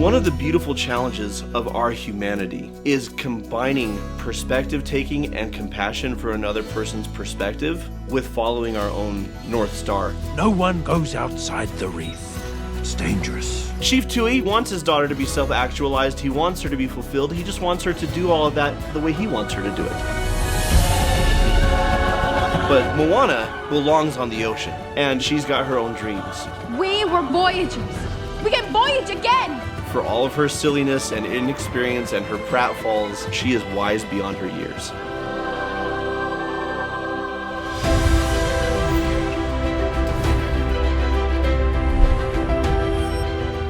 One of the beautiful challenges of our humanity is combining perspective taking and compassion for another person's perspective with following our own North Star. No one goes outside the reef. It's dangerous. Chief Tui wants his daughter to be self-actualized. He wants her to be fulfilled. He just wants her to do all of that the way he wants her to do it. But Moana belongs on the ocean, and she's got her own dreams. We were Voyagers. We can voyage again! For all of her silliness and inexperience and her pratfalls, she is wise beyond her years.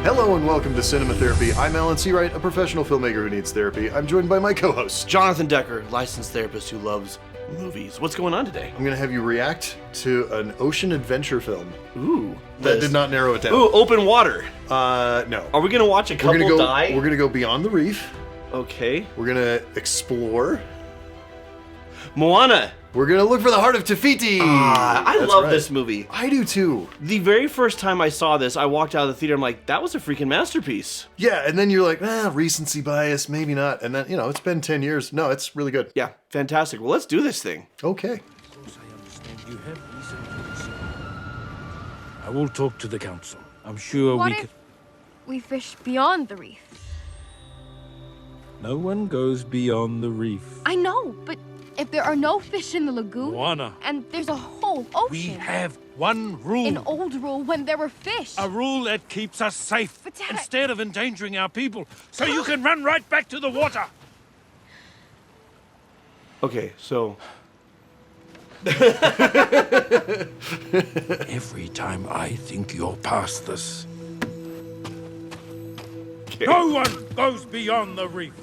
Hello and welcome to Cinema Therapy. I'm Alan Seawright, a professional filmmaker who needs therapy. I'm joined by my co-host, Jonathan Decker, licensed therapist who loves movies. What's going on today? I'm going to have you react to an ocean adventure film. Ooh. That did not narrow it down. Ooh, open water. No. Are we going to watch a couple die? We're going to go beyond the reef. Okay. We're going to explore. Moana. We're going to look for the heart of Te Fiti. I That's love right. this movie. I do too. The very first time I saw this, I walked out of the theater, I'm like, that was a freaking masterpiece. Yeah, and then you're like, recency bias, maybe not. And then, it's been 10 years. No, it's really good. Yeah, fantastic. Well, let's do this thing. Okay. Of course, I understand you have reason to concern. I will talk to the council. I'm sure What we if can... we fish beyond the reef? No one goes beyond the reef. I know, but if there are no fish in the lagoon, Moana. and there's a whole We ocean, have one rule. an old rule when there were fish. A rule that keeps us safe But Dad, instead of endangering our people, so you can run right back to the water. Okay, so Every time I think you're past this, okay. no one goes beyond the reef.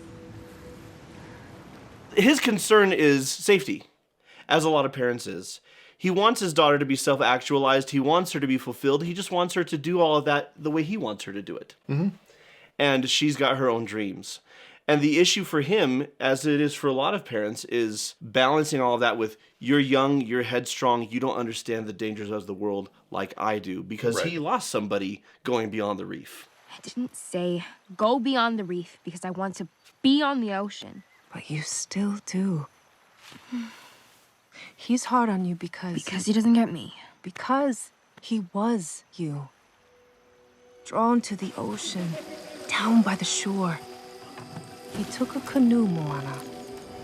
His concern is safety, as a lot of parents is. He wants his daughter to be self-actualized. He wants her to be fulfilled. He just wants her to do all of that the way he wants her to do it. Mm-hmm. And she's got her own dreams. And the issue for him, as it is for a lot of parents, is balancing all of that with, you're young, you're headstrong, you don't understand the dangers of the world like I do, because Right. he lost somebody going beyond the reef. I didn't say go beyond the reef because I want to be on the ocean. But you still do. He's hard on you because he doesn't get me. because he was you. Drawn to the ocean, down by the shore. He took a canoe, Moana.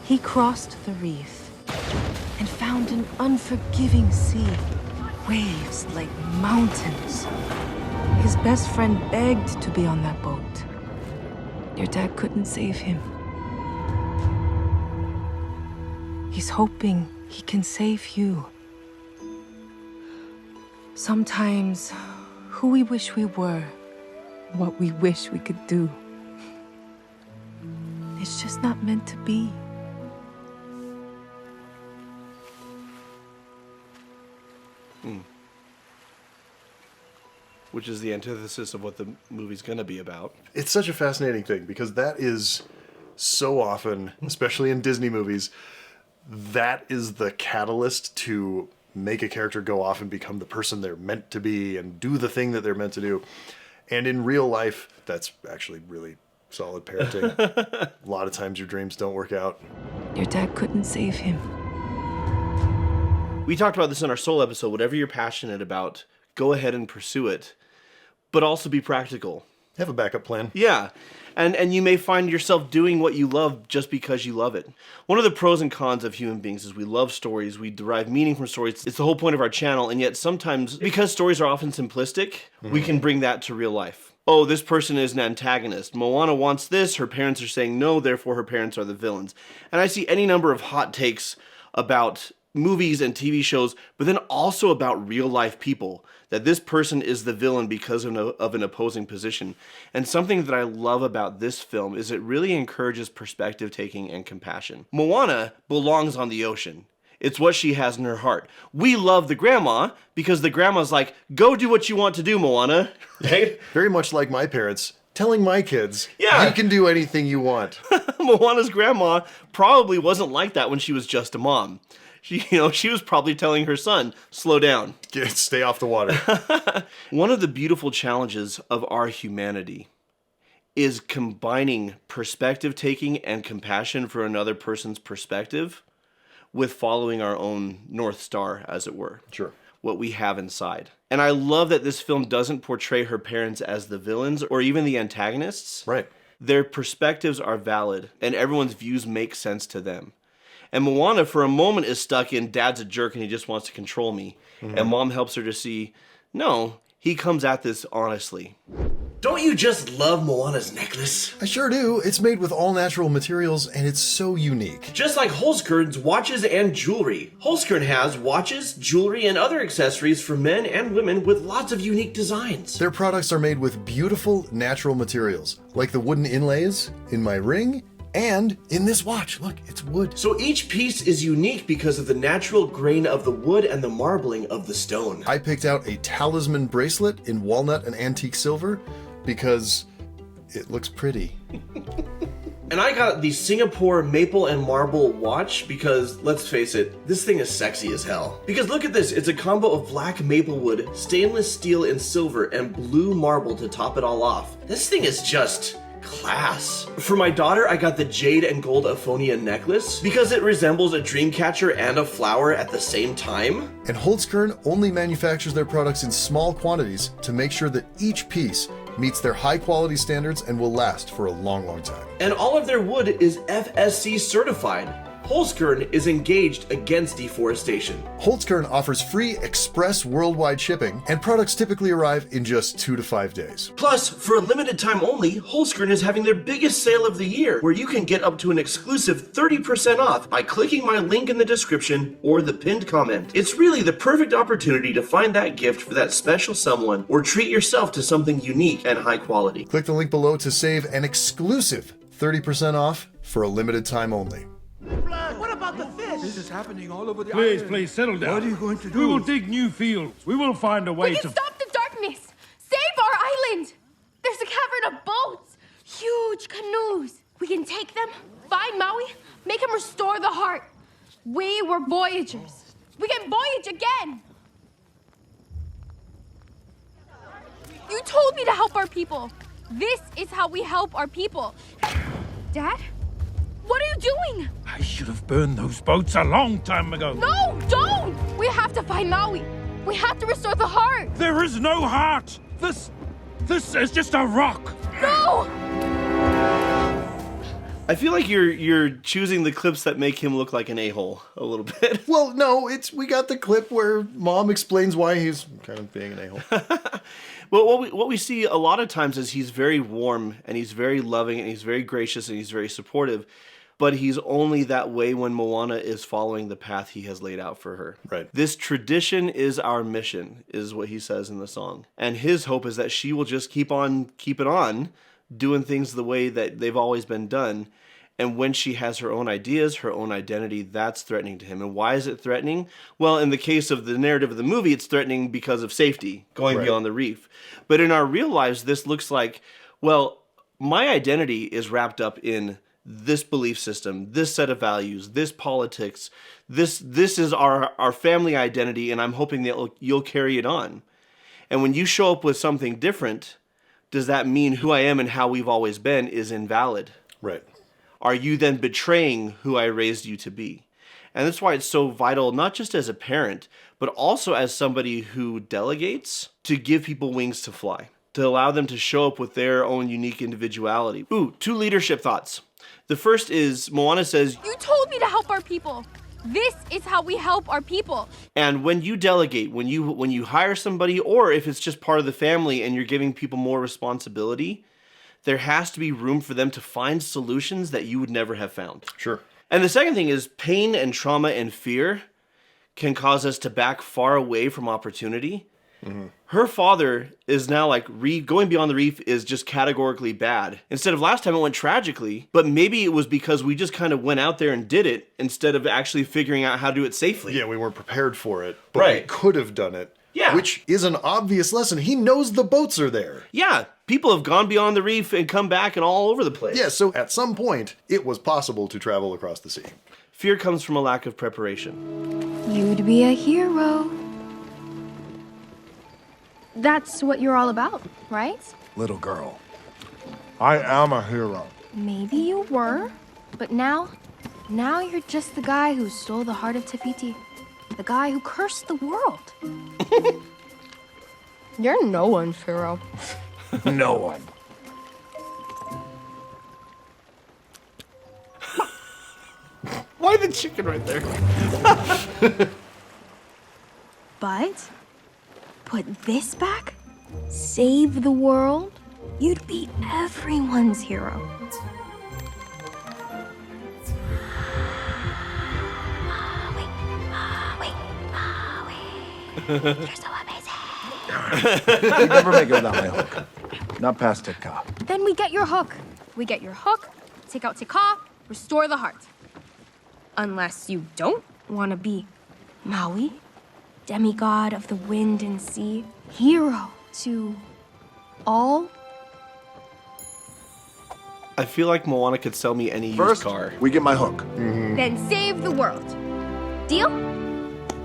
He crossed the reef and found an unforgiving sea. Waves like mountains. His best friend begged to be on that boat. Your dad couldn't save him. He's hoping he can save you. Sometimes, who we wish we were, what we wish we could do, it's just not meant to be. Which is the antithesis of what the movie's going to be about. It's such a fascinating thing because that is so often, especially in Disney movies, that is the catalyst to make a character go off and become the person they're meant to be and do the thing that they're meant to do. And in real life, that's actually really solid parenting. A lot of times your dreams don't work out. Your dad couldn't save him. We talked about this in our Soul episode. Whatever you're passionate about, go ahead and pursue it, but also be practical. Have a backup plan. Yeah. And you may find yourself doing what you love just because you love it. One of the pros and cons of human beings is we love stories. We derive meaning from stories. It's the whole point of our channel. And yet sometimes, because stories are often simplistic, we can bring that to real life. Oh, this person is an antagonist. Moana wants this. Her parents are saying no, therefore her parents are the villains. And I see any number of hot takes about movies and TV shows, but then also about real life people, that this person is the villain because of an opposing position. And something that I love about this film is it really encourages perspective taking and compassion. Moana belongs on the ocean. It's what she has in her heart. We love the grandma because the grandma's like, go do what you want to do, Moana. Right? Very much like my parents telling my kids, Yeah. you can do anything you want. Moana's grandma probably wasn't like that when she was just a mom. She was probably telling her son, slow down. Stay off the water. One of the beautiful challenges of our humanity is combining perspective taking and compassion for another person's perspective with following our own North Star, as it were. Sure. What we have inside. And I love that this film doesn't portray her parents as the villains or even the antagonists. Right. Their perspectives are valid, and everyone's views make sense to them. And Moana, for a moment, is stuck in dad's a jerk and he just wants to control me. And mom helps her to see, no, he comes at this honestly. Don't you just love Moana's necklace? I sure do. It's made with all natural materials and it's so unique. Just like Holzkern's watches and jewelry. Holzkern has watches, jewelry, and other accessories for men and women with lots of unique designs. Their products are made with beautiful natural materials, like the wooden inlays in my ring and in this watch. Look, it's wood. So each piece is unique because of the natural grain of the wood and the marbling of the stone. I picked out a talisman bracelet in walnut and antique silver because it looks pretty. And I got the Singapore maple and marble watch because, let's face it, this thing is sexy as hell. Because look at this, it's a combo of black maple wood, stainless steel and silver, and blue marble to top it all off. This thing is just class. For my daughter, I got the jade and gold Aphonia necklace because it resembles a dream catcher and a flower at the same time. And Holzkern only manufactures their products in small quantities to make sure that each piece meets their high quality standards and will last for a long, long time. And all of their wood is FSC certified. Holzkern is engaged against deforestation. Holzkern offers free express worldwide shipping, and products typically arrive in just 2 to 5 days. Plus, for a limited time only, Holzkern is having their biggest sale of the year, where you can get up to an exclusive 30% off by clicking my link in the description or the pinned comment. It's really the perfect opportunity to find that gift for that special someone or treat yourself to something unique and high quality. Click the link below to save an exclusive 30% off for a limited time only. What about the fish? This is happening all over the Please, island. please, settle down. What are you going to do? We will dig new fields. We will find a way We to... can stop the darkness! Save our island! There's a cavern of boats! Huge canoes! We can take them, find Maui, make him restore the heart. We were voyagers. We can voyage again! You told me to help our people. This is how we help our people. Dad? What are you doing? I should have burned those boats a long time ago. No, don't! We have to find Maui. We have to restore the heart. There is no heart. This is just a rock. No! I feel like you're choosing the clips that make him look like an a-hole a little bit. Well, no, we got the clip where mom explains why he's kind of being an a-hole. Well, what we see a lot of times is he's very warm and he's very loving and he's very gracious and he's very supportive, but he's only that way when Moana is following the path he has laid out for her. Right. This tradition is our mission, is what he says in the song. And his hope is that she will just keep on keeping on, doing things the way that they've always been done. And when she has her own ideas, her own identity, that's threatening to him. And why is it threatening? Well, in the case of the narrative of the movie, it's threatening because of safety, going beyond the reef. But in our real lives, this looks like, well, my identity is wrapped up in this belief system, this set of values, this politics. This is our family identity, and I'm hoping that you'll carry it on. And when you show up with something different, does that mean who I am and how we've always been is invalid? Right. Are you then betraying who I raised you to be? And that's why it's so vital, not just as a parent, but also as somebody who delegates, to give people wings to fly, to allow them to show up with their own unique individuality. Ooh, 2 leadership thoughts. The first is, Moana says, You told me to help our people. This is how we help our people. and when you delegate, when you hire somebody, or if it's just part of the family and you're giving people more responsibility, there has to be room for them to find solutions that you would never have found. Sure. And the second thing is pain and trauma and fear can cause us to back far away from opportunity. Mm-hmm. Her father is now like going beyond the reef is just categorically bad. Instead of last time it went tragically, but maybe it was because we just kind of went out there and did it instead of actually figuring out how to do it safely. Yeah, we weren't prepared for it, but Right. we could have done it. Yeah. Which is an obvious lesson. He knows the boats are there. Yeah, people have gone beyond the reef and come back and all over the place. Yeah, so at some point, it was possible to travel across the sea. Fear comes from a lack of preparation. You'd be a hero. That's what you're all about, right? Little girl. I am a hero. Maybe you were, but now you're just the guy who stole the heart of Te Fiti. The guy who cursed the world. You're no one's hero. No one. Why the chicken right there? But put this back, save the world, you'd be everyone's hero. You're so amazing. You never make it without my hook. Not past Tika. Then we get your hook. We get your hook, take out Tika, restore the heart. Unless you don't want to be Maui, demigod of the wind and sea, hero to all. I feel like Moana could sell me any used First, car. we get my hook. Then save the world. Deal?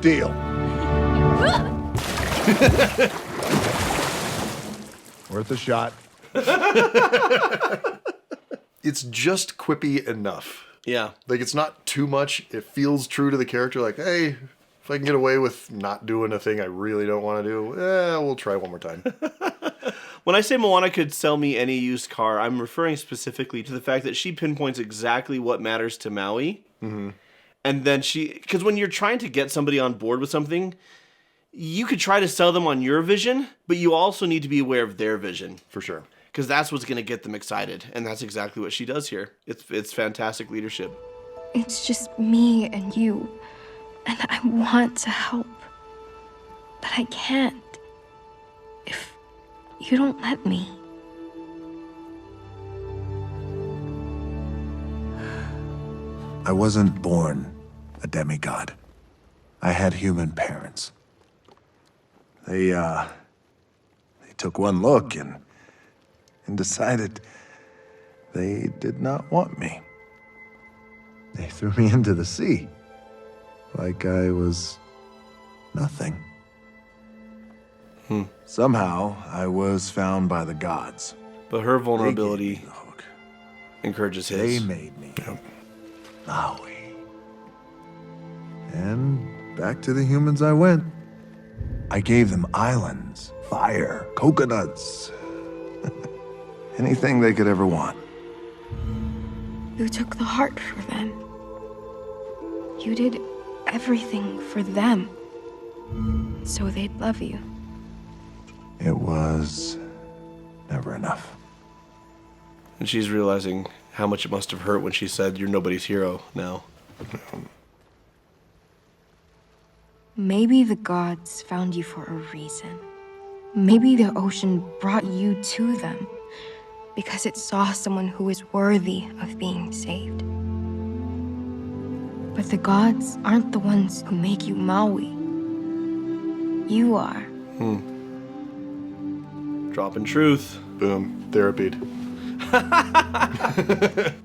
Deal. Worth a shot. It's just quippy enough. Yeah. Like, it's not too much. It feels true to the character. Like, hey, if I can get away with not doing a thing I really don't want to do, we'll try one more time. When I say Moana could sell me any used car, I'm referring specifically to the fact that she pinpoints exactly what matters to Maui. Mm-hmm. And then because when you're trying to get somebody on board with something, you could try to sell them on your vision, but you also need to be aware of their vision. For sure. Because that's what's going to get them excited. And that's exactly what she does here. It's fantastic leadership. It's just me and you. And I want to help. But I can't. If you don't let me. I wasn't born a demigod. I had human parents. They took one look and decided they did not want me. They threw me into the sea, like I was nothing. Somehow, I was found by the gods. But her They vulnerability gave me the hook. encourages They his. made me Maui. And back to the humans I went. I gave them islands, fire, coconuts, anything they could ever want. You took the heart for them. You did everything for them. So they'd love you. It was never enough. And she's realizing how much it must have hurt when she said, "You're nobody's hero now." Maybe the gods found you for a reason. Maybe the ocean brought you to them because it saw someone who was worthy of being saved. But the gods aren't the ones who make you Maui. You are. Dropping truth. Boom. Therapied.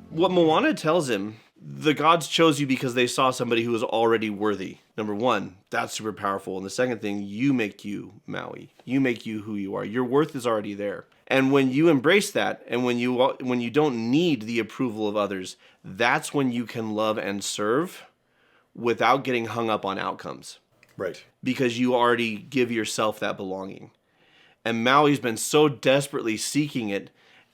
What Moana tells him, the gods chose you because they saw somebody who was already worthy. Number one, that's super powerful. And the second thing, you make you Maui. You make you who you are. Your worth is already there. And when you embrace that, and when you don't need the approval of others, that's when you can love and serve without getting hung up on outcomes. Right. Because you already give yourself that belonging. And Maui's been so desperately seeking it,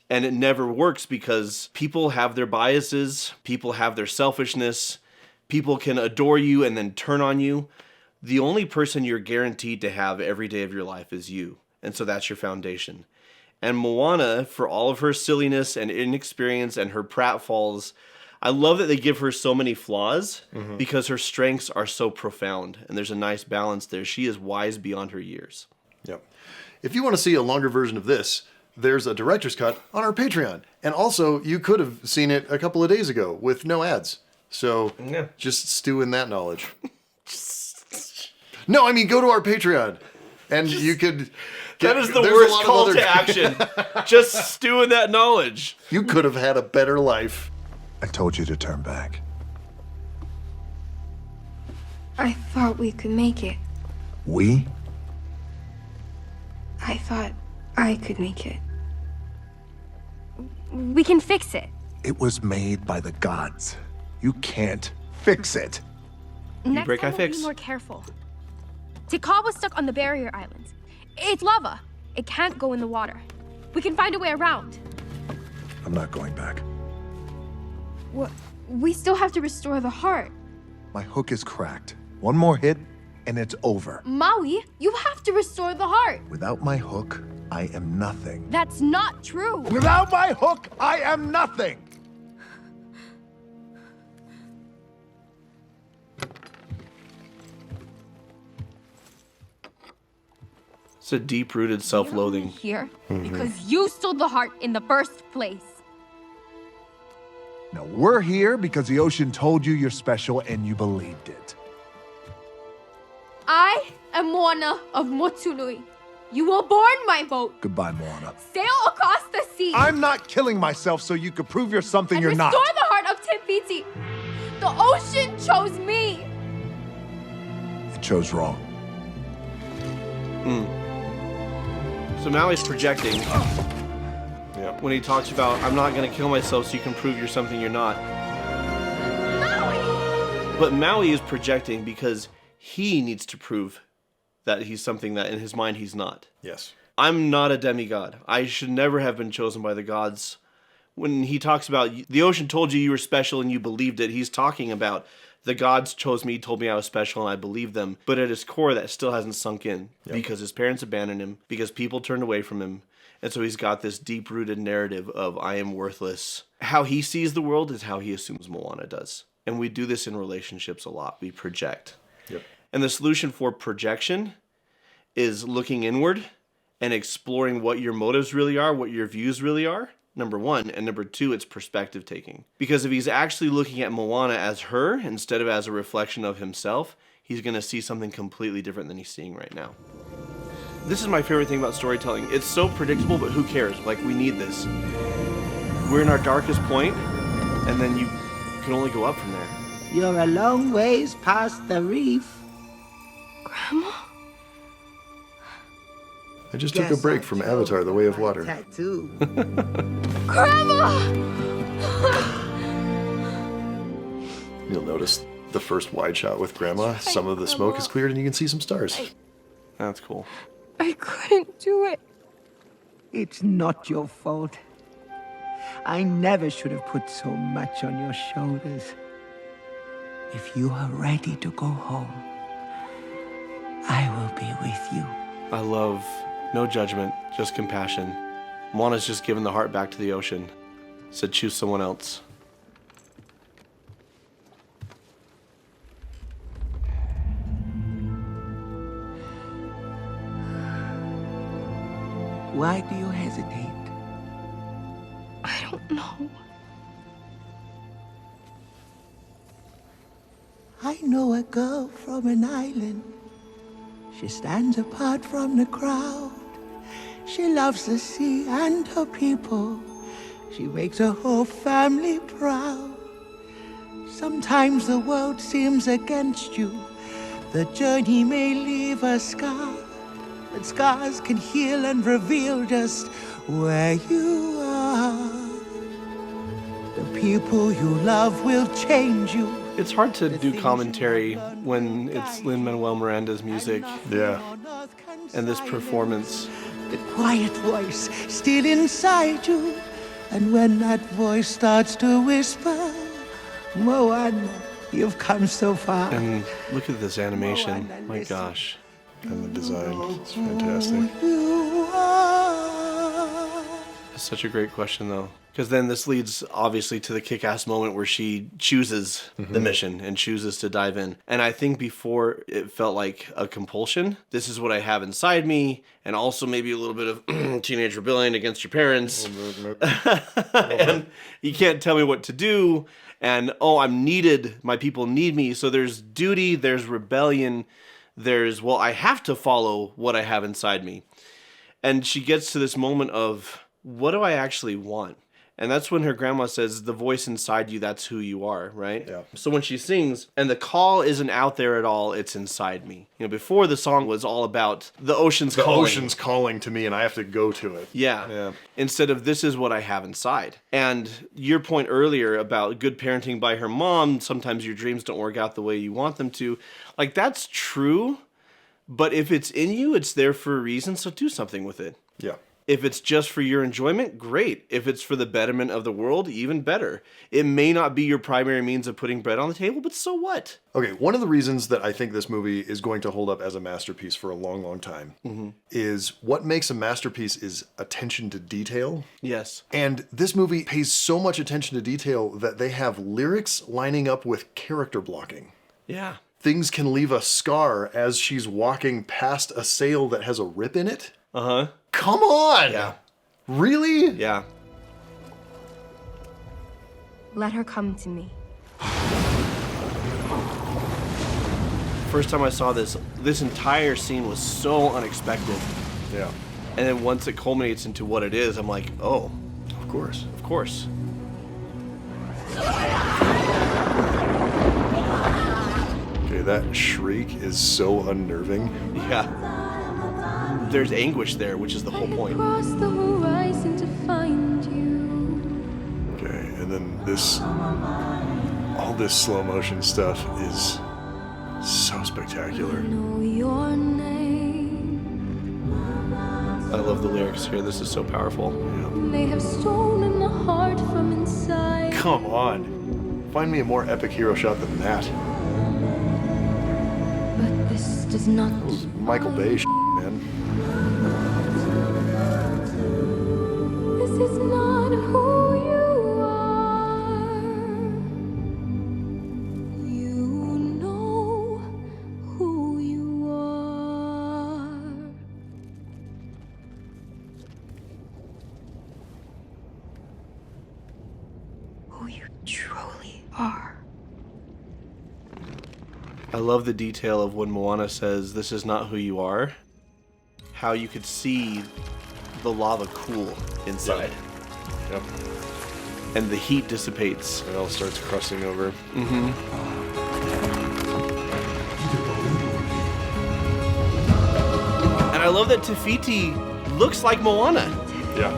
and it never works because people have their biases, people have their selfishness, people can adore you and then turn on you. The only person you're guaranteed to have every day of your life is you. And so that's your foundation. And Moana, for all of her silliness and inexperience and her pratfalls, I love that they give her so many flaws because her strengths are so profound. And there's a nice balance there. She is wise beyond her years. Yep. If you want to see a longer version of this, there's a director's cut on our Patreon. And also, you could have seen it a couple of days ago with no ads. So Yeah. just stew in that knowledge. No, I mean, go to our Patreon. And you could... That is the there's a worst lot of call other- to action. Just stew in that knowledge. You could have had a better life. I told you to turn back. I thought we could make it. We? I thought I could make it. We can fix it. It was made by the gods. You can't fix it. Next break, I time we'll fix. be more careful. Tikal was stuck on the barrier island. It's lava. It can't go in the water. We can find a way around. I'm not going back. We still have to restore the heart. My hook is cracked. One more hit, and it's over. Maui, you have to restore the heart. Without my hook, I am nothing. That's not true. Without my hook, I am nothing! It's a deep-rooted self-loathing. Here because you stole the heart in the first place. Now, we're here because the ocean told you you're special and you believed it. I am Moana of Motunui. You will board my boat, Goodbye, Moana. sail across the sea, I'm not killing myself so you could prove you're something and you're restore not. the heart of Te-Fiti. The ocean chose me. It chose wrong. So Maui's projecting Yeah. when he talks about, I'm not going to kill myself so you can prove you're something you're not. Maui! But Maui is projecting because he needs to prove that he's something that in his mind he's not. Yes. I'm not a demigod. I should never have been chosen by the gods. When he talks about, the ocean told you were special and you believed it, he's talking about, the gods chose me, told me I was special, and I believed them. But at his core, that still hasn't sunk in. Because his parents abandoned him, because people turned away from him. And so he's got this deep-rooted narrative of, I am worthless. How he sees the world is how he assumes Moana does. And we do this in relationships a lot. We project. Yep. And the solution for projection is looking inward and exploring what your motives really are, what your views really are, number one. And number two, it's perspective taking. Because if he's actually looking at Moana as her instead of as a reflection of himself, he's going to see something completely different than he's seeing right now. This is my favorite thing about storytelling. It's so predictable, but who cares? Like, we need this. We're in our darkest point, and then you can only go up from there. You're a long ways past the reef. Grandma? I just took a break from Avatar: The Way of Water. Tattoo. Grandma! You'll notice the first wide shot with Grandma, some of the smoke is cleared and you can see some stars. That's cool. I couldn't do it. It's not your fault. I never should have put so much on your shoulders. If you are ready to go home, I will be with you. I love no judgment, just compassion. Moana's just given the heart back to the ocean. Said choose someone else. Why do you hesitate? I don't know. I know a girl from an island. She stands apart from the crowd. She loves the sea and her people. She makes her whole family proud. Sometimes the world seems against you. The journey may leave a scar, but scars can heal and reveal just where you are. The people you love will change you. It's hard to do commentary when it's Lin-Manuel Miranda's music Yeah. and this performance. The quiet voice still inside you. And when that voice starts to whisper, Moana, you've come so far. And look at this animation. My gosh. And the design, it's fantastic. You are. It's such a great question, though. Because then this leads, obviously, to the kick-ass moment where she chooses the mission and chooses to dive in. And I think before it felt like a compulsion. This is what I have inside me. And also maybe a little bit of teenage rebellion against your parents. And you can't tell me what to do. And, oh, I'm needed. My people need me. So there's duty, there's rebellion. There's, well, I have to follow what I have inside me. And she gets to this moment of, what do I actually want? And that's when her grandma says, the voice inside you, that's who you are, right? Yeah. So when she sings, and the call isn't out there at all, it's inside me. You know, before the song was all about the ocean's The calling. ocean's calling to me and I have to go to it. Yeah. Instead of this is what I have inside. And your point earlier about good parenting by her mom, sometimes your dreams don't work out the way you want them to. Like, that's true. But if it's in you, it's there for a reason, so do something with it. Yeah. If it's just for your enjoyment, great. If it's for the betterment of the world, even better. It may not be your primary means of putting bread on the table, but so what? Okay, one of the reasons that I think this movie is going to hold up as a masterpiece for a long, long time is what makes a masterpiece is attention to detail. Yes. And this movie pays so much attention to detail that they have lyrics lining up with character blocking. Yeah. Things can leave a scar as she's walking past a sail that has a rip in it. Uh-huh. Come on! Yeah. Really? Yeah. Let her come to me. First time I saw this entire scene was so unexpected. Yeah. And then once it culminates into what it is, I'm like, oh, Of course. of course. Okay, that shriek is so unnerving. Yeah. There's anguish there, which is the whole point. Across the horizon to find you. Okay, and then all this slow motion stuff is so spectacular. Know your name. I love the lyrics here. This is so powerful. They have stolen the heart from inside. Come on. Find me a more epic hero shot than that. But this does not. Michael Bay shit, man. This is not who you are. You know who you are. Who you truly are. I love the detail of when Moana says, this is not who you are. How you could see the lava cool inside. Yep. And the heat dissipates. It all starts crusting over. And I love that Te-Fiti looks like Moana. Yeah.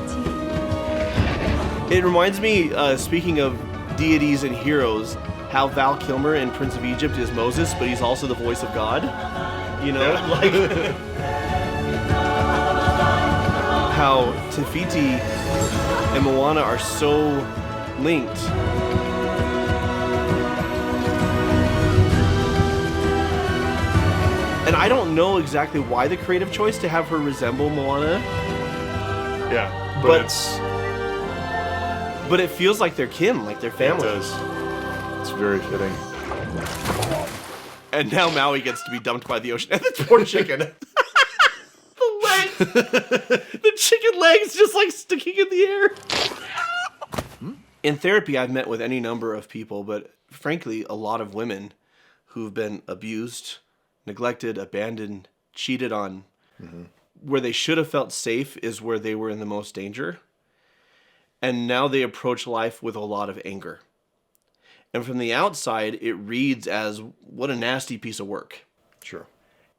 It reminds me, speaking of deities and heroes, how Val Kilmer in Prince of Egypt is Moses, but he's also the voice of God. You know, like how Te-Fiti and Moana are so linked. And I don't know exactly why the creative choice to have her resemble Moana, Yeah. But- It's but it feels like they're kin, like they're family. It does. It's very fitting. And now Maui gets to be dumped by the ocean. And the poor chicken. The legs. The chicken legs just like sticking in the air. In therapy, I've met with any number of people, but frankly, a lot of women who've been abused, neglected, abandoned, cheated on. Where they should have felt safe is where they were in the most danger. And now they approach life with a lot of anger. And from the outside, it reads as, what a nasty piece of work. Sure.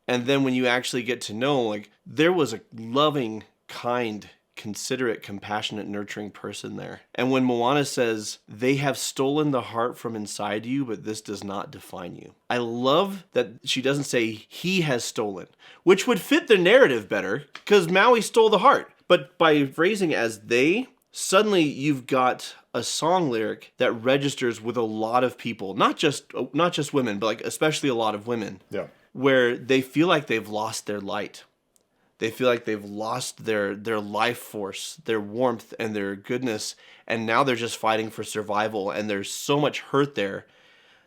And then when you actually get to know, like, there was a loving, kind, considerate, compassionate, nurturing person there. And when Moana says, they have stolen the heart from inside you, but this does not define you. I love that she doesn't say, he has stolen, which would fit the narrative better, because Maui stole the heart. But by phrasing it as they, suddenly you've got a song lyric that registers with a lot of people, not just women, but like especially a lot of women, Yeah. where they feel like they've lost their light. They feel like they've lost their life force, their warmth, and their goodness, and now they're just fighting for survival, and there's so much hurt there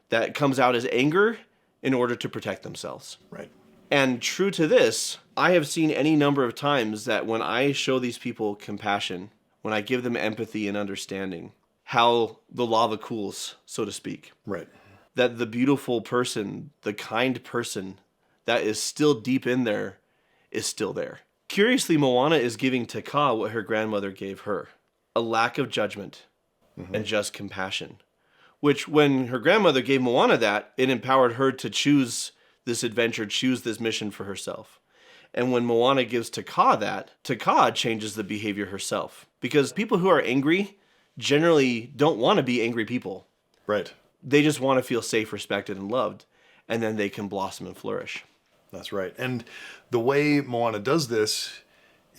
that comes out as anger in order to protect themselves. Right. And true to this, I have seen any number of times that when I show these people compassion, when I give them empathy and understanding, how the lava cools, so to speak. Right. That the beautiful person, the kind person that is still deep in there is still there. Curiously, Moana is giving Te Kā what her grandmother gave her. a lack of judgment and just compassion. Which, when her grandmother gave Moana that, it empowered her to choose this adventure, choose this mission for herself. And when Moana gives Taka that, Taka changes the behavior herself. Because people who are angry generally don't want to be angry people. Right. They just want to feel safe, respected, and loved. And then they can blossom and flourish. That's right. And the way Moana does this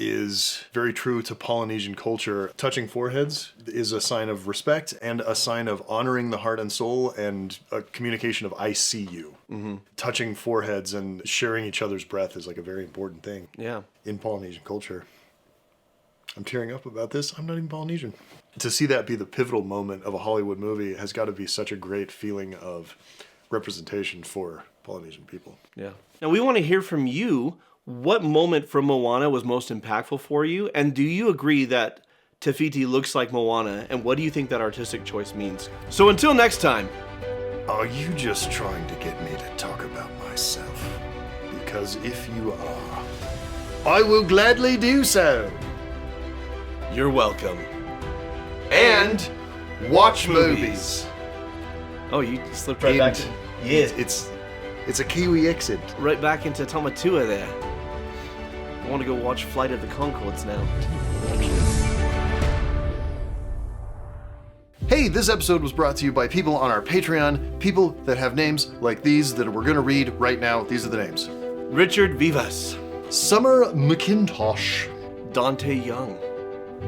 is very true to Polynesian culture. Touching foreheads is a sign of respect and a sign of honoring the heart and soul and a communication of I see you. Touching foreheads and sharing each other's breath is like a very important thing Yeah. in Polynesian culture. I'm tearing up about this. I'm not even Polynesian. To see that be the pivotal moment of a Hollywood movie has got to be such a great feeling of representation for Polynesian people. Yeah. Now we want to hear from you. What moment from Moana was most impactful for you? And do you agree that Te Fiti looks like Moana? And what do you think that artistic choice means? So until next time. Are you just trying to get me to talk about myself? Because if you are, I will gladly do so. You're welcome. And watch movies. Oh, you slipped right back. Yeah. It's a Kiwi exit. Right back into Tamatua there. I want to go watch Flight of the Conchords now. Hey, this episode was brought to you by people on our Patreon, people that have names like these that we're going to read right now. These are the names. Richard Vivas. Summer McIntosh. Dante Young.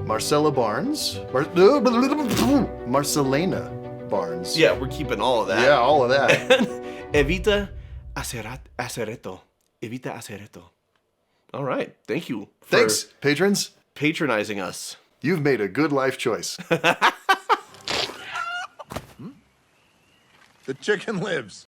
Marcella Barnes. Marcelena Barnes. Yeah, we're keeping all of that. Yeah, all of that. Evita Acereto. Evita Acereto. All right. Thank you for Thanks, patrons. patronizing us. You've made a good life choice. The chicken lives.